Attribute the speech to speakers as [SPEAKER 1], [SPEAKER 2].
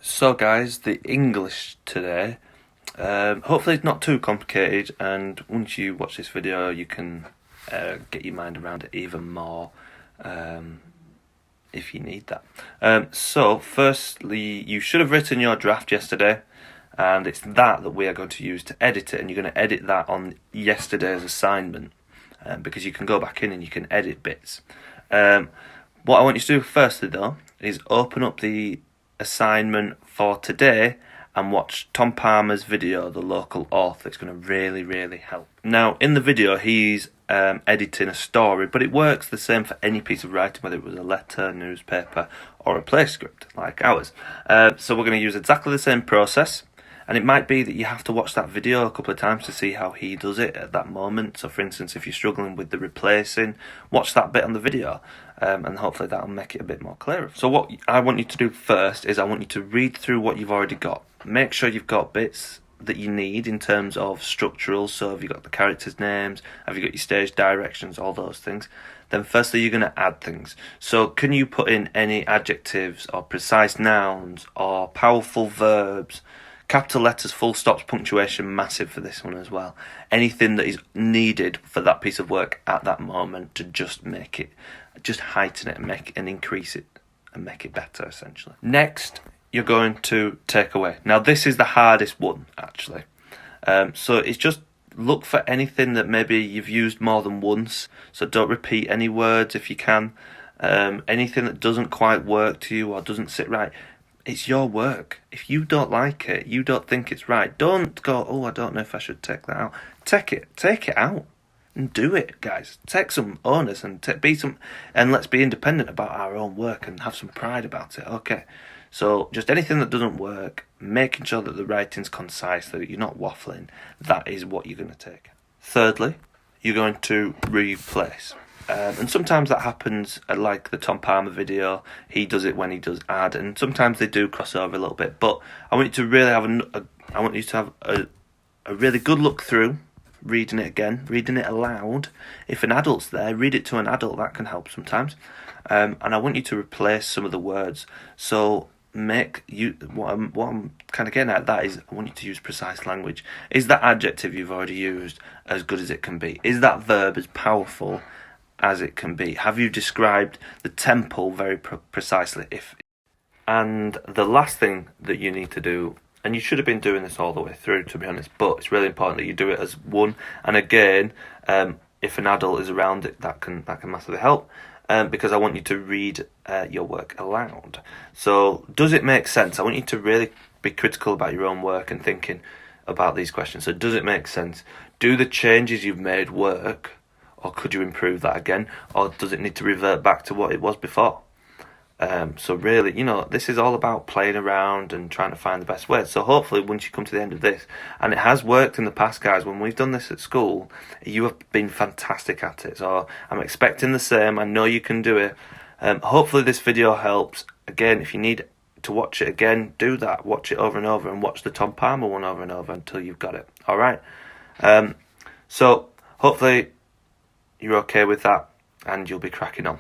[SPEAKER 1] So guys, the English today, hopefully it's not too complicated, and once you watch this video you can get your mind around it even more if you need that. So firstly, you should have written your draft yesterday, and it's that we are going to use to edit it, and you're going to edit that on yesterday's assignment, because you can go back in and you can edit bits. What I want you to do firstly though is open up the assignment for today and watch Tom Palmer's video, The Local Author. It's going to really help. Now in the video he's editing a story, but it works the same for any piece of writing, whether it was a letter, newspaper or a play script like ours. So we're going to use exactly the same process, and it might be that you have to watch that video a couple of times to see how he does it at that moment. So for instance, if you're struggling with the replacing, watch that bit on the video, and hopefully that'll make it a bit more clear. So what I want you to do first is I want you to read through what you've already got. Make sure you've got bits that you need in terms of structural. So have you got the characters' names? Have you got your stage directions? All those things. Then firstly you're going to add things. So can you put in any adjectives or precise nouns or powerful verbs? Capital letters, full stops, punctuation, massive for this one as well. Anything that is needed for that piece of work at that moment to just make it, just heighten it and make and increase it and make it better essentially. Next, you're going to take away. Now this is the hardest one actually. So it's just look for anything that maybe you've used more than once. So don't repeat any words if you can. Anything that doesn't quite work to you or doesn't sit right. It's your work. If you don't like it, you don't think it's right, don't go, oh, I don't know if I should take that out. Take it out and do it, guys. Take some onus and let's be independent about our own work and have some pride about it. Okay. So just anything that doesn't work, making sure that the writing's concise, that you're not waffling, that is what you're going to take. Thirdly, you're going to replace. And sometimes that happens, like the Tom Palmer video, he does it when he does add, and sometimes they do cross over a little bit. But I want you to really have a really good look through, reading it again, reading it aloud. If an adult's there, read it to an adult. That can help sometimes. And I want you to replace some of the words. So what I'm kind of getting at that is I want you to use precise language. Is that adjective you've already used as good as it can be? Is that verb as powerful as it can be? Have you described the temple very precisely? And the last thing that you need to do, and you should have been doing this all the way through to be honest, but it's really important that you do it as one. And again, if an adult is around it, that can massively help, because I want you to read your work aloud. So does it make sense? I want you to really be critical about your own work and thinking about these questions. So does it make sense? Do the changes you've made work? Or could you improve that again? Or does it need to revert back to what it was before? So really, this is all about playing around and trying to find the best way. So hopefully once you come to the end of this, and it has worked in the past, guys, when we've done this at school, you have been fantastic at it. So I'm expecting the same. I know you can do it. Hopefully this video helps. Again, if you need to watch it again, do that. Watch it over and over, and watch the Tom Palmer one over and over until you've got it. All right? So hopefully you're okay with that and you'll be cracking on.